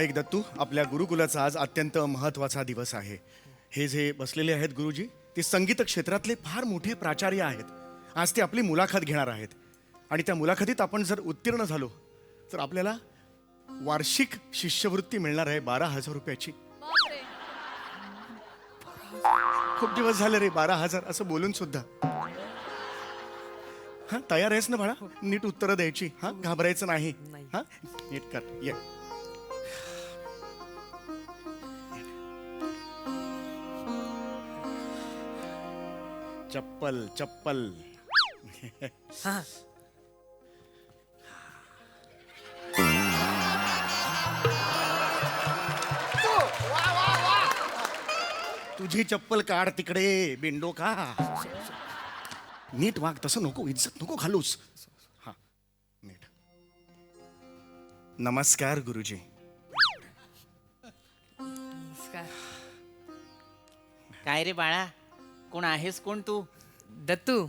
ऐक दत्तू, आपल्या गुरुकुलाचा आज अत्यंत महत्त्वाचा दिवस आहे. हे जे बसलेले आहेत गुरुजी, ते संगीत क्षेत्रातले फार मोठे प्राचार्य आहेत. आज ते आपली मुलाखत घेणार आहेत आणि त्या मुलाखतीत आपण जर उत्तीर्ण झालो तर आपल्याला वार्षिक शिष्यवृत्ती मिळणार आहे 12,000 रुपयाची. खूप दिवस झाले रे 12,000 असं बोलून सुद्धा. हा, तयार आहेस ना बाळा? नीट उत्तरं द्यायची. हा, घाबरायचं नाही. हा, नीट कर. ये. चप्पल चप्पल. हा. तुझी चप्पल काढ तिकडे बिंडो का. नीट वाग, तसं नको, इज्जत नको घालूस. हा, नीट. नमस्कार गुरुजी. नमस्कार. काय रे बाळा, कोण आहेस कोण तू? दत्तू.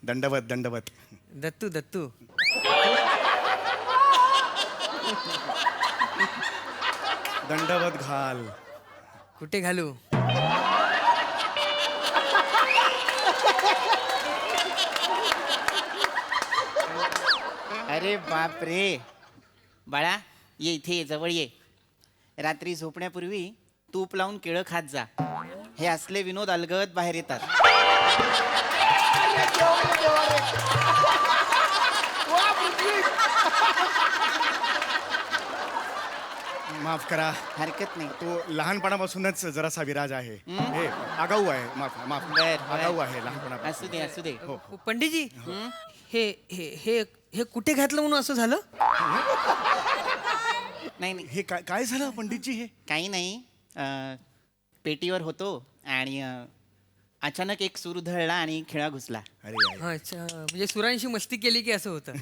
दंडवत दंडवत. दत्तू दत्तू. दंडवत घाल. कुठे घालू? अरे बाप रे बाळा, ये इथे ये, जवळ ये. रात्री झोपण्यापूर्वी तूप लावून केळं खात जा. हे असले विनोद अलगद बाहेर येतात. माफ करा, हरकत नाही. तो लहानपणापासूनच जरासा विराज आहे. हे आगाऊ आहे. माफ माफ. बर. आगाऊ आहे लहानपणापासून. असू दे असू दे. हो. पंडितजी, हे हे हे हे कुठे घातलं म्हणून असं झालं? नाही नाही, हे काय काय झालं पंडितजी? हे काही नाही. पेटीवर होतो आणि अचानक एक सूर उधळला आणि खिळा घुसला. अरे अरे. अच्छा, म्हणजे सुरांशी मस्ती केली की असं होतं?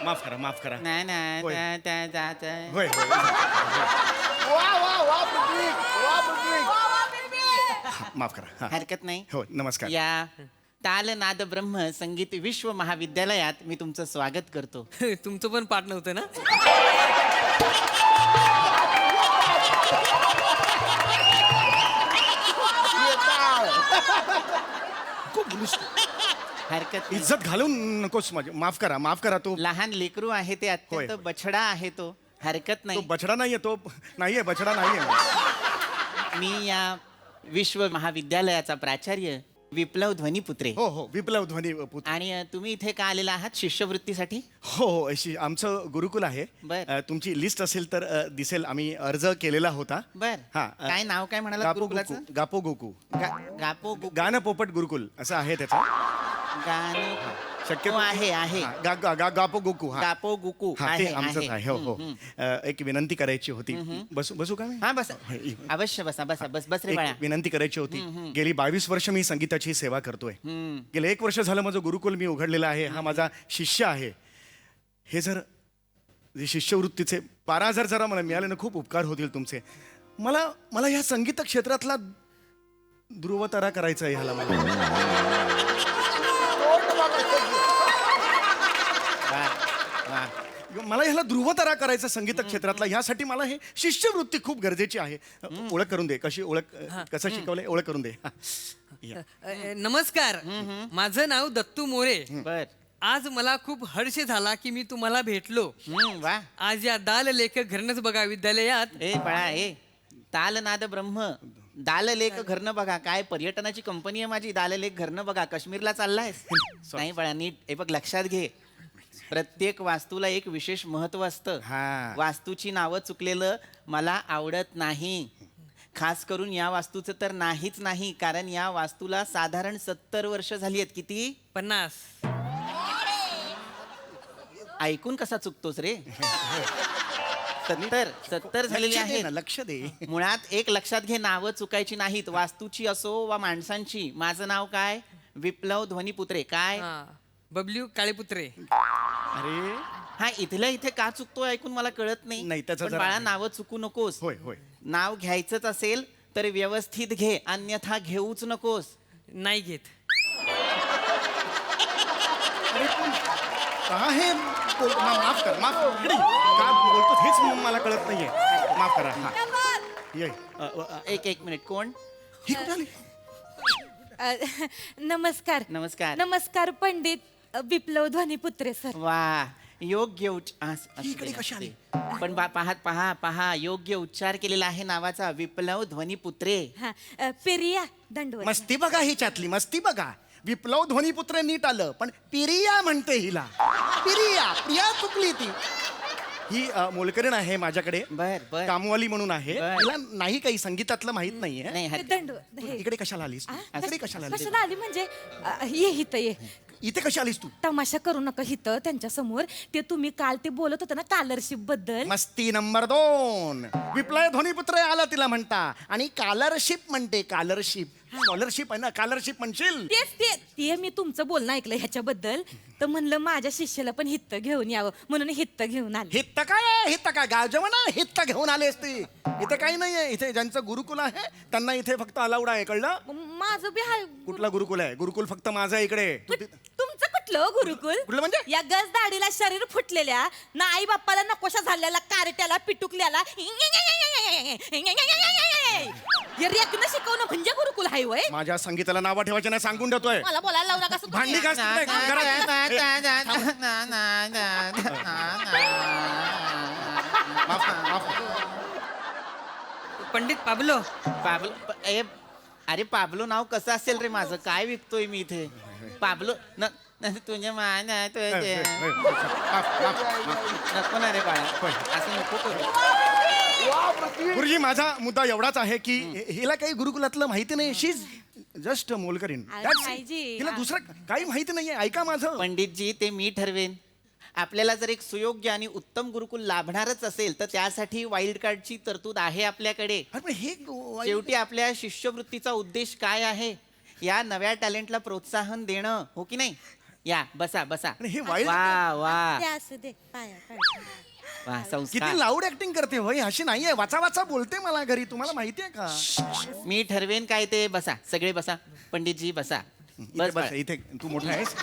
माफ करा माफ करा. नाही होय. नाही. होय होय. हा, माफ करा. हा. हरकत नाही. हो, नमस्कार. या तालनाद ब्रह्म संगीत विश्व महाविद्यालयात मी तुमचं स्वागत करतो. तुमचं पण पाठ नव्हतं ना? खूप बोलूस. हरकत नाही. इज्जत घालून नकोस माझी. माफ करा तो. लहान लेकरू आहे ते, अत्यंत होय. बछडा आहे तो. हरकत तो नाही. बछडा नाहीये. तो नाहीये, बछडा नाहीये. मी या विश्व महाविद्यालयाचा प्राचार्य विप्लव ध्वनीपुत्रे. हो हो, विप्लव ध्वनी पुत्र. आणि तुम्ही इथे का आलेला आहात शिष्यवृत्तीसाठी? हो हो, अशी आमचं गुरुकुल आहे. बर. तुमची लिस्ट असेल तर दिसेल. आम्ही अर्ज केलेला होता. बर. हा. काय नाव काय म्हणाला गापो गुरुकुलाचं? गोकू. गापो गोकू. गापो गाणं पोपट गुरुकुल असं आहे त्याचं. गाणं शक्यतो आहे आहे. हा, गापो गोकू. हा गापो गुकू हा, ते आहे आमचंच आहे. हो हो. एक विनंती करायची होती. बसू बसू का मी? हा बस, अवश्य बसा बसा. बस बस रे बाळा. एक विनंती करायची होती. गेली 22 वर्ष मी संगीताची सेवा करतोय. गेले 1 वर्ष झालं माझं गुरुकुल मी उघडलेलं आहे. हा माझा शिष्य आहे. हे जर जे शिष्यवृत्तीचे 12,000 जरा मला मिळाले ना, खूप उपकार होतील तुमचे. मला ह्या संगीत क्षेत्रातला ध्रुवतारा करायचा आहे ह्याला मला. वा, वा. मला ह्याला ध्रुवतारा करायचा संगीत क्षेत्रातला. ह्यासाठी मला हे शिष्यवृत्ती खूप गरजेची आहे. ओळख करून दे. कशी ओळख, कसं शिकवलंय ओळख करून दे. या. नमस्कार, माझं नाव दत्तू मोरे. बर. आज मला खूप हर्ष झाला की मी तुम्हाला भेटलो. वा. आज या दाल लेखक घरणच बघा विद्यालयात ए बाळा, ए तालनाद ब्रह्म दाललेख घरनं बघा. काय पर्यटनाची कंपनी आहे माझी. दाललेख घरनं बघा. काश्मीरला चाललायस? नाही बाळा, नीट हे बघ, लक्षात घे. प्रत्येक वास्तूला एक विशेष महत्व असतं. हा. वास्तूची नावं चुकलेलं मला आवडत नाही. खास करून या वास्तूचं तर नाहीच नाही, कारण या वास्तूला साधारण 70 वर्ष झाली आहेत. किती? 50. ऐकून कसा चुकतोस रे? 70 झालेली लक्ष दे आहेत. ना, लक्ष दे. मुळात एक लक्षात घे, नावं चुकायची नाहीत. वास्तूची असो वा माणसांची. माझं नाव काय? विप्लव ध्वनीपुत्रे. काय? बबल्यू काळेपुत्रे. अरे हा, इथल्या इथे का चुकतोय ऐकून मला कळत नाही, नाही. त्याचं पण जरा- बाळा, नावं चुकू नकोस. होय होय. नाव घ्यायचंच असेल तर व्यवस्थित घे, अन्यथा घेऊच नकोस. नाही घेत. का हे माफ कर माफ इकडे ये. काय बोलतो हेच मला कळत नाहीये. माफ करा. हा. ये. एक मिनिट कोण? ही कुठे आली? नमस्कार नमस्कार. नमस्कार पंडित विप्लव ध्वनिपुत्रे सर. वा योग्य ही इकडे कशी आली? पण पहा योग्य उच्चार केलेला आहे नावाचा विप्लव ध्वनिपुत्रे. हा पेरिया दंडवत. मस्ती बघा हिच्यातली मस्ती बघा. विप्लव ध्वनिपुत्र नीट आलं पण पिरिया म्हणते हिला. प्रिया चुकली ती. ही मोलकरीण आहे माझ्याकडे. बर कामवाली म्हणून आहे. बर. तिला नाही काही संगीतातलं माहित नाहीये. नाही दंडवत हे. इकडे कशाला आलीस तू? इकडे कशाला आलीस? कशाला आली म्हणजे ये हित ये. इथे कशी आलीस तू? तमाशा करू नका हित त्यांच्या समोर. ते तुम्ही काल ते बोलत होते ना स्कॉलरशिप बद्दल. मस्ती नंबर 2. विप्लव ध्वनिपुत्र आला तिला म्हणता आणि स्कॉलरशिप म्हणते. स्कॉलरशिप आहे ना. स्कॉलरशिप म्हणशील. ते मी तुमचं बोलणं ऐकलं ह्याच्याबद्दल. तर म्हणलं माझ्या शिष्याला पण हित्त घेऊन यावं म्हणून हित्त घेऊन आले. हित्त काय गावजेवण हित्त घेऊन आले असते. इथे काही नाहीये. इथे ज्यांचं गुरुकुल आहे त्यांना इथे फक्त अलाउड आहे. कळलं? माझं बी हाय. कुठला गुरुकुल आहे? गुरुकुल फक्त माझा आहे इकडे. तुमचं कुठलं गुरुकुल? कुठलं म्हणजे? या गज दाढीला शरीर फुटलेल्या ना आई बाप्पाला नकोशा झालेला कारट्याला पिटुकल्याला रेकनं शिकवणं म्हणजे गुरुकुल हाय वय. माझ्या संगीताला नावं ठेवायचे नाही सांगून ठेवतोय. मला बोलायला लावू नका असं तुम्ही. भांडी घास तिकडे घरात. माफ कर, माफ कर. पंडित पाबलो. अरे पाबलो नाव कसं असेल रे माझं? काय विकतोय मी इथे? पाबलो तुझ्या मान नको ना रे बाळा. असं नको करू. गुरुजी माझा मुद्दा एवढाच आहे की हिला काही गुरुकुलातलं माहिती नाही. शी जस्ट मोलकरीण. That's it. हिला दुसरं काही माहिती नाहीये. ऐका माझं. पंडितजी ते मी ठरवेन. आपल्याला जर एक सुयोग्य आणि उत्तम गुरुकुल लाभणारच असेल तर त्यासाठी वाईल्ड कार्डची तरतूद आहे आपल्याकडे. अरे पण हे शेवटी आपल्या शिष्यवृत्तीचा उद्देश काय आहे? या नव्या टॅलेंटला प्रोत्साहन देणं, हो की नाही? या बसा आणि हे wild- वा वा ते असू दे. पाया पड. वा किती संस्कार. लाऊड ऍक्टिंग करते होय. अशी नाहीये. वाचा बोलते मला घरी. तुम्हाला माहितीये का? मी ठरवेन काय ते. बसा सगळे बसा. पंडितजी बसा. इथे बस बस. बाळा. इथे तू मोठा आहेस.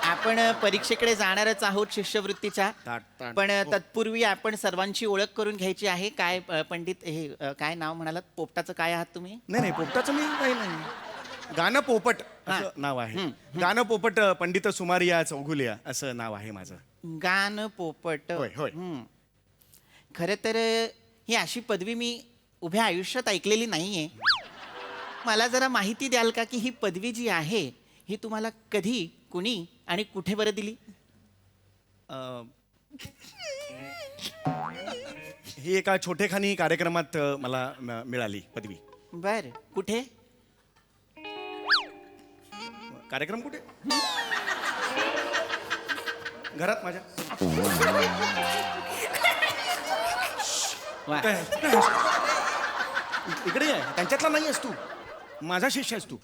आपण परीक्षेकडे जाणारच आहोत शिष्यवृत्तीच्या. ताट. पण तत्पूर्वी आपण सर्वांची ओळख करून घ्यायची आहे. काय पंडित हे काय नाव म्हणालात? पोपटाचं काय आहात तुम्ही? नाही पोपटाचं मी काही नाही. गाणं पोपट असं नाव आहे. गाणं पोपट पंडित सुमारिया चौघुलिया असं नाव आहे माझं. गान पोपट. होय. खरं तर ही अशी पदवी मी उभ्या आयुष्यात ऐकलेली नाहीये. मला जरा माहिती द्याल का की ही पदवी जी आहे ही तुम्हाला कधी, कुणी आणि कुठे बरं दिली? ही एका छोटेखानी कार्यक्रमात मला मिळाली पदवी. बर कुठे? कार्यक्रम कुठे? घरात माझ्या. वा. इकडे आहे. त्यांच्यातला नाही आहेस तू. माझा शिष्य आहेस तू.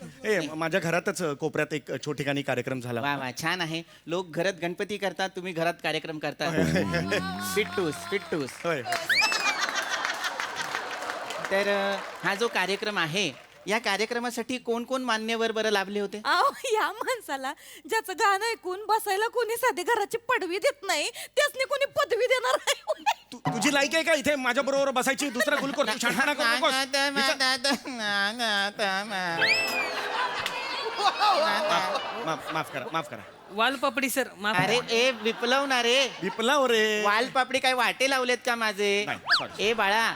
माझ्या घरातच कोपऱ्यात एक छोटेखानी कार्यक्रम झाला. वा छान आहे. लोक घरात गणपती करतात, तुम्ही घरात कार्यक्रम करतात. फिट्टूस. होय. तर हा जो कार्यक्रम आहे या कार्यक्रमासाठी कोण कोण मान्यवर बरं लाभले होते? अहो या माणसाला ज्याचं गाणं ऐकून बसायला कोणी साधी घराची पडवी देत नाही त्यासनी कोणी पदवी देणार आहे. तुझी लायक आहे का इथे माझ्या बरोबर बसायची? दुसरा गुलकोर तू शहाणपणा करू नकोस. माफ करा. वालपापडी सर माफ अरे ए विप्लव ना रे. विप्लव रे. वाल पापडी काय वाटे लावलेत का माझे? नाही, sorry. ए बाळा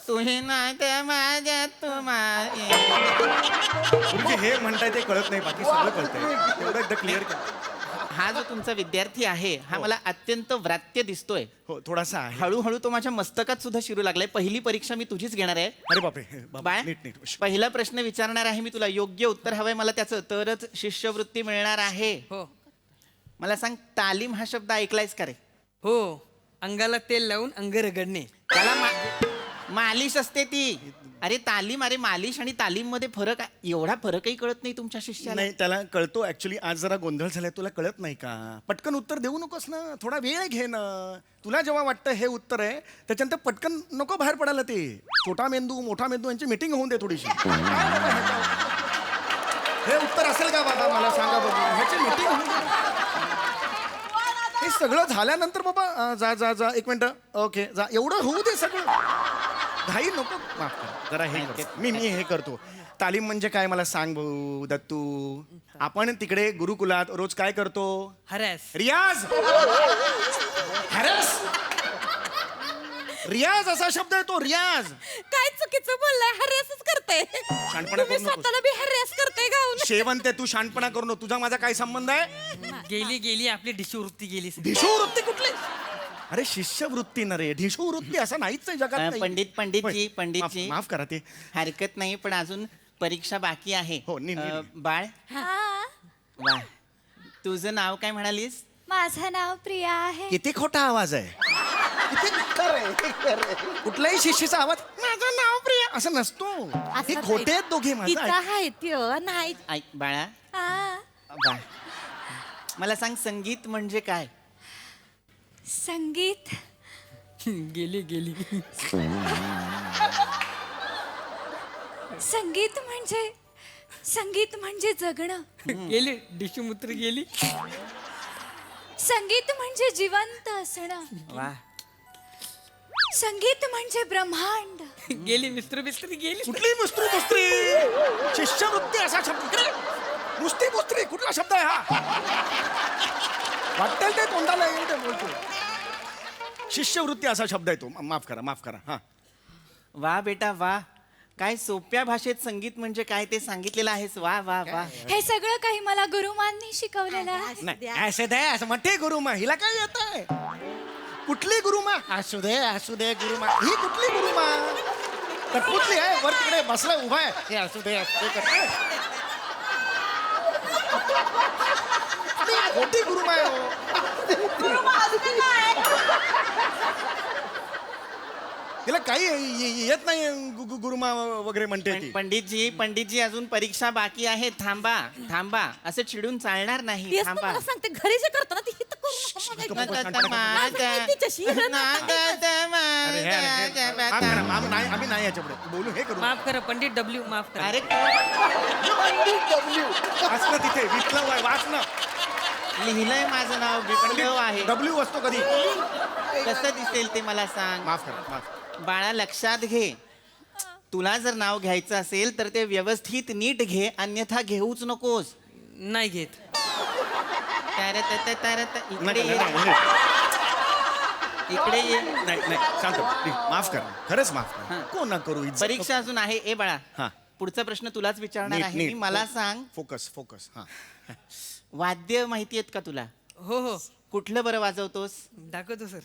तुही नाही तर माझ्या गुरुजी हे म्हणताय ते कळत नाही. बाकी सगळं कळतंय. एवढं एकदा क्लिअर कर. हा जो तुमचा विद्यार्थी आहे हा मला अत्यंत व्रात्य दिसतोय. हो थोडासा आहे. हळूहळू तो माझ्या मस्तकात सुद्धा शिरू लागलाय. पहिली परीक्षा मी तुझीच घेणार आहे. अरे बापरे. बाळ नीट. पहिला प्रश्न विचारणार आहे मी तुला. योग्य उत्तर हवंय मला त्याचं, तरच शिष्यवृत्ती मिळणार आहे. हो मला सांग, तालीम हा शब्द ऐकलायस का रे? हो अंगाला तेल लावून अंग रगडणे. त्याला मालिश असते ती. अरे तालीम, अरे मालिश आणि तालीम मध्ये फरक आहे. एवढा फरकही कळत नाही तुमच्या शिष्याला? नाही त्याला कळतो. ऍक्च्युली आज जरा गोंधळ झालाय. तुला कळत नाही का? पटकन उत्तर देऊ नकोस ना. थोडा वेळ घे ना. तुला जेव्हा वाटतं हे उत्तर आहे त्याच्यानंतर पटकन नको बाहेर पडायला. ते छोटा मेंदू मोठा मेंदू यांची मीटिंग होऊन दे थोडीशी. हे उत्तर असेल का बाबा? मला सांगा बघू. ह्याची मीटिंग होऊन दे. सगळं झाल्यानंतर बाबा जा जा जा एक मिनिट ओके जा एवढं होऊ दे सगळं घाई नको माफ कर जरा हे करतो. मी हे करतो तालीम म्हणजे काय मला सांग भाऊ दत्तू आपण तिकडे गुरुकुलात रोज काय करतो हरॅस रियाज हॅरस रियाज असा शब्द आहे तो रियाज काय चुकीचं बोललाय हॅरेसच करते शहाणपणा तुम्ही करू नकोस. स्वतःला बी हॅरेस करते गाऊन शेवंत आहे तू शहाणपणा करू नको तुझा माझा काय संबंध आहे गेली गेली आपली डिशिवृत्ती गेली ढिशूवृत्ती कुठली अरे शिष्यवृत्ती न रे ढिशूवृत्ती असं नाहीच आहे जगात नाही. पंडितजी माफ- पंडितजी माफ करा ते हरकत नाही पण अजून परीक्षा बाकी आहे हो, नीट. बाळ हा वा तुझं नाव काय म्हणालीस माझं नाव प्रिया आहे किती खोटा आवाज आहे किती खरंय. कुठल्याही शिष्याचा आवाज माझं नाव प्रिया असं नसतो हे खोटे आहेत दोघे माझा तिचा आहे त्यो नाही ऐक बाळा हा. बाळ मला सांग संगीत म्हणजे काय संगीत गेली गेली संगीत म्हणजे जगणं गेली डिशिमुत्र गेली संगीत म्हणजे जिवंत असणं वा संगीत म्हणजे ब्रह्मांड गेली मिस्त्र बिस्त्री गेली कुठली मुस्त्री मुस्त्री शिष्यवृत्ती असा शब्द इकडे. मुस्ती मुस्त्री कुठला शब्द आहे हा वाटेल ते तोंडाला येईल ते बोलतो शिष्यवृत्ती असा शब्द आहे तो माफ करा हा वा बेटा वा काय सोप्या भाषेत संगीत म्हणजे काय ते सांगितलेलं आहेस वा वा वा हे सगळं काही मला गुरुमांनी शिकवलेलं आहे नाही असं दे असं म्हणते गुरुमा हिला काय येत आहे कुठली गुरुमा असू दे गुरुमा ही कुठली गुरुमा कटपुतली आहे वर तिकडे बसला उभा आहे हे असू दे करते मोठी गुरुमा आहे तिला काही येत नाही गुरुमा वगैरे म्हणते ती पंडितजी अजून परीक्षा बाकी आहे थांबा असं चिडून चालणार नाही तेच थांबा तुम्हाला सांगते घरी जे करताना ती हित करू नका माझं- तिच्याशी हिरण नका. अरे हे माफ करा, आम्ही नाही याच्यापुढे बोलू हे करू माफ करा पंडित डब्ल्यू माफ करा अरे वाचणं तिथे विप्लव आहे वाचणं लिहिलंय माझं नाव विप्लव आहे डब्ल्यू असतो कधी कसं दिसेल ते मला सांग माफ करा माफ बाळा लक्षात घे तुला जर नाव घ्यायचं असेल तर ते व्यवस्थित नीट घे अन्यथा घेऊच नकोस नाही घेत इकडे ये इकडे ये नाही शांत प्लीज, माफ करा खरंच माफ करा हां. कोण ना करू इज्जत परीक्षा अजून आहे ए बाळा हां. पुढचा प्रश्न तुलाच विचारणार नीट, आहे नीट. मी मला सांग फोकस हा वाद्य माहिती आहेत का तुला हो हो कुठलं बरं वाजवतोस दाखवतो सर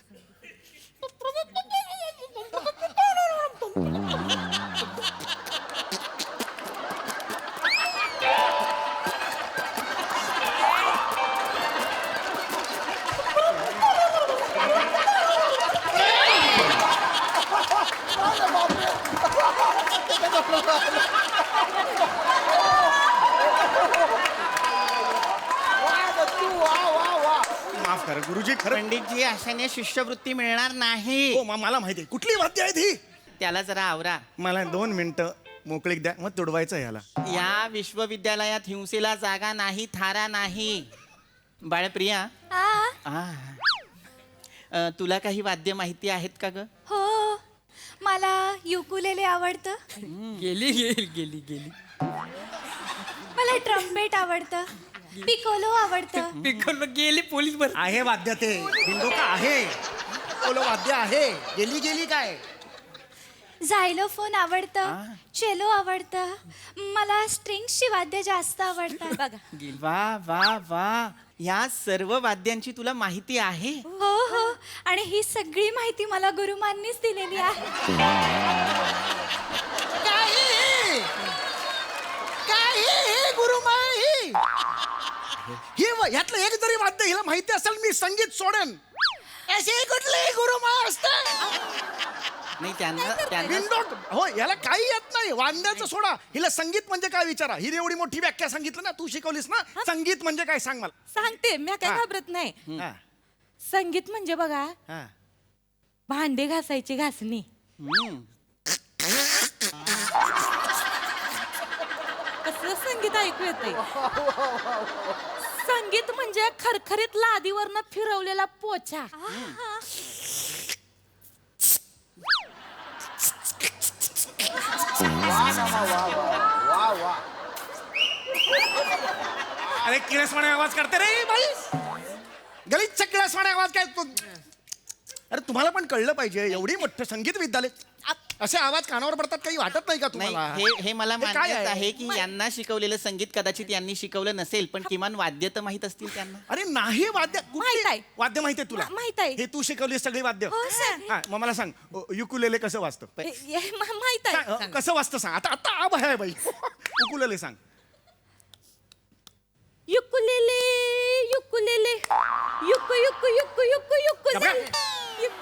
माफ करा गुरुजी खरं पंडितजी अशाने शिष्यवृत्ती मिळणार नाही हो मला माहिती आहे कुठली वाद्य आहेत ही त्याला जरा आवरा मला 2 मिनिटं मोकळीक द्या मग तुडवायचं याला या विश्वविद्यालयात हिंसेला जागा नाही थारा नाही बाळप्रिया तुला काही वाद्य माहिती आहेत का ग हो मला युकुलेले आवडतं गेली गेली गेली गेली मला ट्रम्पेट आवडतं पिकोलो आवडतं पिकवलं गेली पोलीस भर आहे वाद्य ते हिंदू का आहे बोलो वाद्य आहे गेली काय झायलोफोन आवडतं चेलो आवडतं मला स्ट्रिंग्सची वाद्य जास्त आवडतात बघा वा वा वा या सर्व वाद्यांची तुला माहिती आहे हो हो आणि ही सगळी माहिती मला गुरुमांनीच दिलेली आहे गुरुमाई हे यातलं एक जरी वाद्य हिला माहिती असेल मी संगीत सोडेन असे कुठले गुरुमा असतात नाही त्यांना बिनडोक हो याला काही येत नाही वाद्याचं सोडा हिला संगीत म्हणजे काय विचारा ही एवढी मोठी व्याख्या सांगितलं ना तू शिकवलीस ना संगीत म्हणजे काय सांग मला सांगते मी काय हा. घाबरत नाही हा, संगीत म्हणजे बघा हा. भांडे घासायची घासणी हम्म. कसलं संगीत ऐकू येते संगीत म्हणजे खरखरीत लादीवरनं फिरवलेला पोछा. अरे किरसवाणे आवाज करते रे बाई, गलिच्छ किरसवाणे आवाज काय तू? अरे तुम्हाला पण कळलं पाहिजे, एवढी मोठं संगीत विद्यालय, असे आवाज कानावर पडतात, काही वाटत नाही का नाही तुम्हाला? हे मला काय मान्यच आहे? आहे की यांना शिकवलेलं संगीत कदाचित यांनी शिकवलं नसेल, पण किमान वाद्य तर माहित असतील त्यांना. अरे नाही, वाद्य कुठली? माहित आहे. वाद्य माहिती आहे तुला? माहित आहे. हे तू शिकवली सगळी वाद्य? हो, सर. हा, मग मला सांग, युकुलेले कसं वाजतं? माहित आहे. काय, कसं वाजतं सांग. आता आता आब आहे बाई. युकुलेले सांग. युकुलेले युकुलेले युकु युकु युकु युकु युकुलेले.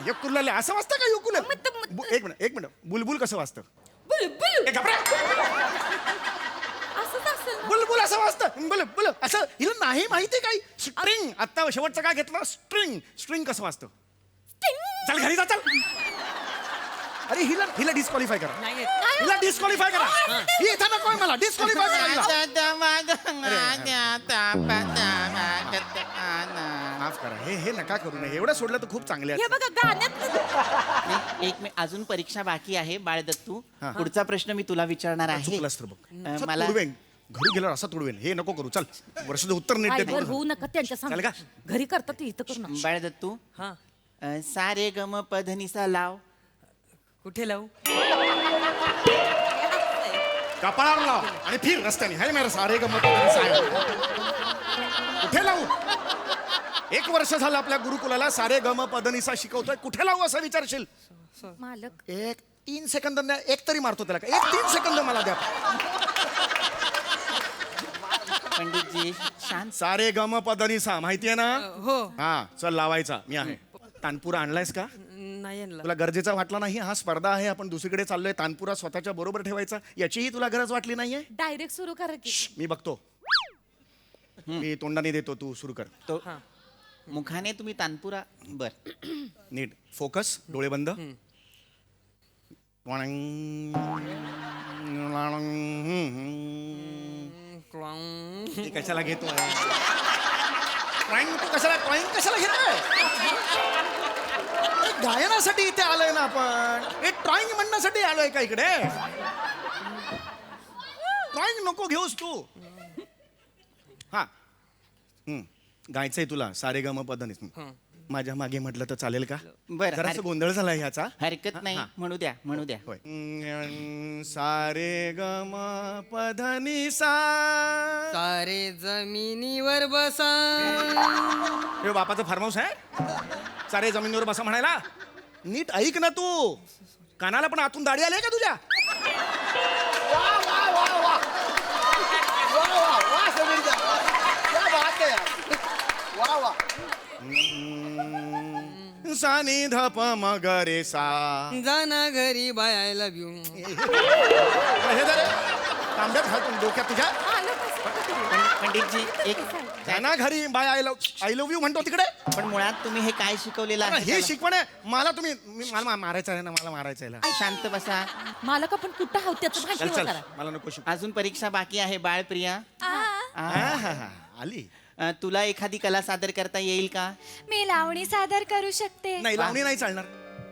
युकुलेले असं वाजतं का युकुलेले? मत- एक मिनिट, बुलबुल कसं वाजतं? बुलबुल ए, घाबरा. असंच असेल ना. बुलबुल असं वाजतं. बुल असं हिला नाही माहिती काही. स्ट्रिंग, आता शेवटचं काय घेतलं? स्ट्रिंग कसं वाजतं? चल घरी जा, चल. अरे हिला डिस्क्वालिफाय करा. नाही येत. हिला डिस्क्वालिफाय करा. ही इथं नकोय मला. डिस्क्वालिफाय करा हिला. माफ करा, हे नका करू नये. एवढं सोडलं तर खूप चांगले हे बघा गाण्यात एक मी अजून परीक्षा बाकी आहे बाळ दत्तू. हा. पुढचा प्रश्न मी तुला विचारणार आहे. चुकलास तर बघ. चल, मला तुडवेन. घरी गेल्यावर असं तुडवेन. हे नको करू. चल, वर्षाचं उत्तर नीट आईवर देतो. होऊ नका त्यांच्या चालेल सांग. का? घरी करतात ते इथं करू नका. बाळ दत्तू, हा सा रे ग म प ध नि सा लाव. कुठे लावू? कपाळावर लाव आणि फिर रस्त्याने. हाय मेरा सारे गमत कुठे लावू? 1 वर्ष झालं आपल्या गुरुकुलाला सारे गम पदनिसा शिकवतोय. कुठे लावू असं विचारशील? मालक 3 सेकंद द्या. एक तरी मारतो त्याला का? 3 सेकंद मला द्या. पंडितजी शांत. सारे गम पदनिसा माहिती आहे ना? हो. हा, चल लावायचा. मी आहे. तानपुरा आणलायस का? नाही आणला. तुला गरजेचा वाटला नाही? हा स्पर्धा आहे, आपण दुसरीकडे चाललोय. तानपुरा स्वतःच्या बरोबर ठेवायचा, याचीही तुला गरज वाटली नाहीये? डायरेक्ट सुरू करा की. मी बघतो. मी तोंडाने देतो, तू सुरू कर. तो हा. मुखाने तुम्ही तानपुरा. बर. नीट फोकस, डोळे बंद. हे कशाला घेतो? तू कशाला घेतोय? गायनासाठी इथे आलोय ना आपण. हे ड्रॉइंग म्हणण्यासाठी आलोय का इकडे? ड्रॉइंग नको घेऊस तू. हा, गायचंय तुला सारे ग म पदनीस. माझ्या मागे म्हटलं तर चालेल का? बरं, जरासं गोंधळ झाला ह्याचा. हरकत नाही. हा. म्हणू द्या. होय. सारे ग म पधनी सा. सारे जमिनीवर बसा. हे बापाचं फार्म हाऊस आहे? सारे जमिनीवर बसा म्हणायला? नीट ऐक ना तू. कानाला पण आतून दाढी आली का तुझ्या? सानी धप मगरे सा. जाना घरी बाय आय लव्ह यू. हे जरा तांब्यात घालून डोक्यात तुझ्या. मालक असं पंडितजी एक त्यांना घरी बाय आय लव्ह यू म्हणतो तिकडे. पण मुळात तुम्ही हे काय शिकवलेलं आहे हे त्याला? शिकवण आहे मला. मला मारायचं आहे ना, मला मारायचं आहे. शांत बसा. मालक आपण कुठं आहोत त्याचं चल भाषण चल, करा. मला नको शिक. अजून परीक्षा बाकी आहे बाळप्रिया. आली. तुला एखादी कला सादर करता येईल का? मी लावणी सादर करू शकते. नाही, लावणी नाही चालणार.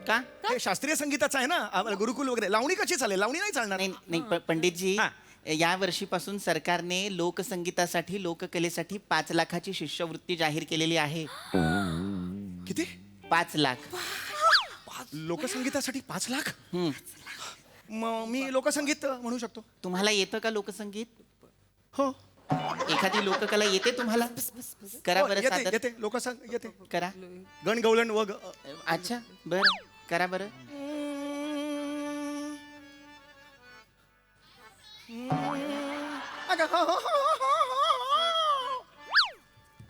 का? हे शास्त्रीय संगीताचं आहे ना, आपलं गुरुकुल वगैरे. लावणी कशी चालेल? लावणी नाही चालणार. नाही नाही पंडितजी, हा. या वर्षीपासून सरकारने लोकसंगीतासाठी लोककलेसाठी 5 लाखाची शिष्यवृत्ती जाहीर केलेली आहे. किती? 5 लाख. लोकसंगीतासाठी 5 लाख? हम्म. मग मी लोकसंगीत म्हणू शकतो. तुम्हाला येतं का लोकसंगीत? हो, एखादी लोककला येते तुम्हाला? करा बरं येते सादर. येते लोकसंग येते. करा. गण गवळण वग. अच्छा बरं, करा बरं. अगं,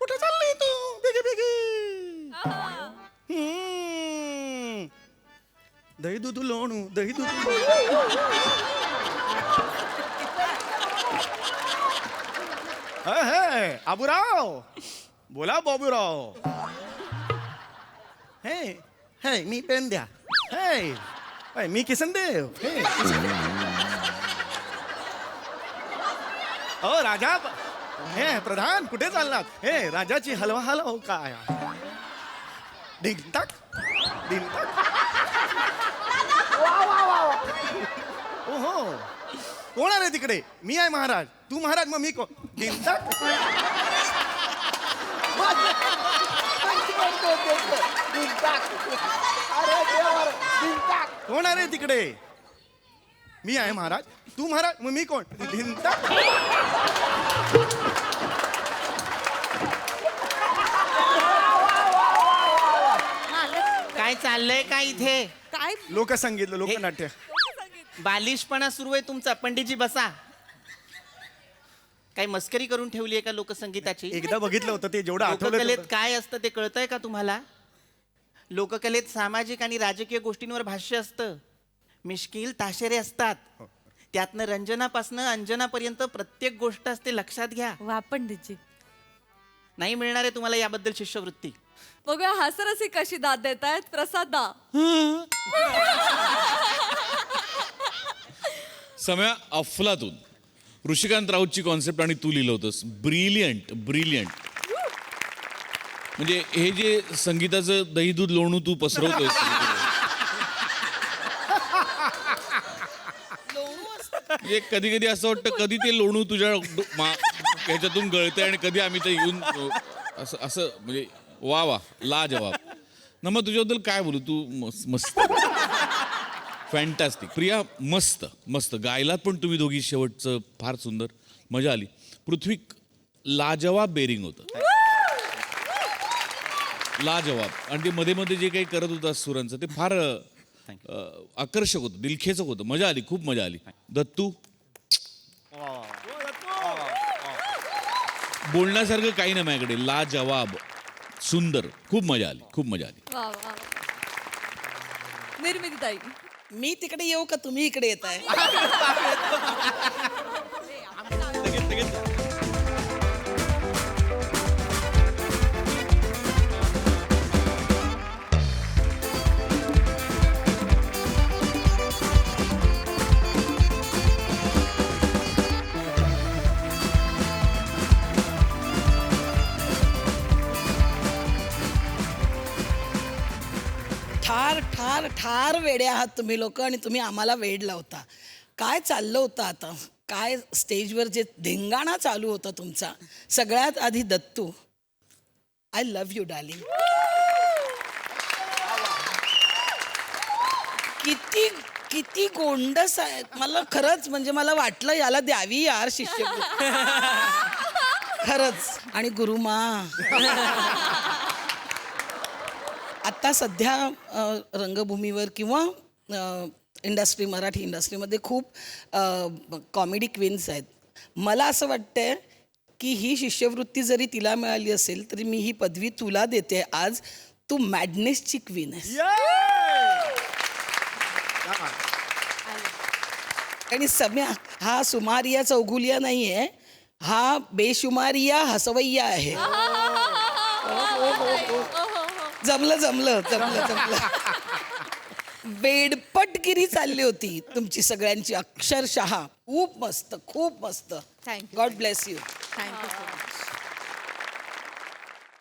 कुठं चालली तू? बेगी बेगी. दही दूध लोणू, दही दूध आबूराव, बोला बाबूराव. हे हे मी पेन द्या. हे मी किसनदेव. ओ राजा हे प्रधान कुठे चाललात? हे राजाची हलवा हलव काय ढिंकताक ढिंकताक. ओहो कोण आहे तिकडे? मी आहे महाराज. तू महाराज मग मी कोण? ढिंकताक. कोण आहे तिकडे? मी आहे महाराज. तू महाराज मग मी कोण? ढिंकताक. काय चाललंय काय इथे? काय लोकसंगीत लोकनाट्य. बालिशपणा सुरू आहे तुमचा. पंडितजी बसा. काही मस्करी करून ठेवली आहे का लोकसंगीताची? एकदा बघितलं होतं ते जेवढं आठवलं लोककलेत तेवढं. काय असतं ते कळतंय का तुम्हाला? लोककलेत सामाजिक आणि राजकीय गोष्टींवर भाष्य असतं. मिश्किल ताशेरे असतात. त्यातनं रंजनापासनं अंजनापर्यंत प्रत्येक गोष्ट असते. लक्षात घ्या. वा पंडितजी. नाही मिळणार आहे तुम्हाला याबद्दल शिष्यवृत्ती. बघूया हासरसी कशी दाद देत आहेत प्रसादा. सम्या अफलातून ऋषिकांत राऊतची कॉन्सेप्ट आणि तू लिहिलं होतंस. Brilliant brilliant. म्हणजे हे जे संगीताचं दही दूध लोणू तू पसरवतोय म्हणजे कधी कधी असं वाटतं कधी ते लोणू तुझ्या ह्याच्यातून गळतंय आणि कधी आम्ही ते येऊन असं असं म्हणजे वा वा ला जवाब. ना मग तुझ्याबद्दल काय बोलू? तू मस्त फॅन्टॅस्टिक. प्रिया मस्त मस्त गायलात पण तुम्ही दोघी शेवटचं फार सुंदर मजा आली. पृथ्वी लाजवाब बेरिंग होतं. लाजवाब. आणि ते मध्ये मध्ये जे काही करत होता सुरांचं ते फार आकर्षक होतं, दिलखेचक होतं. मजा आली, खूप मजा आली. दत्तू बोलण्यासारखं काही नाही माझ्याकडे. लाजवाब सुंदर. खूप मजा आली, खूप मजा आली. वा वा वा. निर्मिती ताई. मी तिकडे येऊ का तुम्ही इकडे येत आहे? ठार ठार ठार वेडे आहात तुम्ही लोक आणि तुम्ही आम्हाला वेड लावता. काय चाललं होतं आता? काय स्टेजवर जे धिंगाणा चालू होता तुमचा. सगळ्यात आधी Dattu, I love you darling. किती किती गोंडस आहे. मला खरंच म्हणजे मला वाटलं याला द्यावी यार शिष्यवृत्ती. खरंच. आणि गुरुमा आता सध्या रंगभूमीवर किंवा इंडस्ट्री मराठी इंडस्ट्रीमध्ये खूप कॉमेडी क्वीन्स आहेत. मला असं वाटतंय की ही शिष्यवृत्ती जरी तिला मिळाली असेल तरी मी ही पदवी तुला देते आज. तू मॅडनेसची क्वीन आहेस. आणि सम्या हा सुमारिया चौगुलिया नाही आहे, हा बेशुमारिया हसवैया आहे. जमलं जमलं जमलं जमलं. बेडपटगिरी चालली होती तुमची सगळ्यांची अक्षरशः. खूप मस्त खूप मस्त. Thank you. God bless you. Thank you.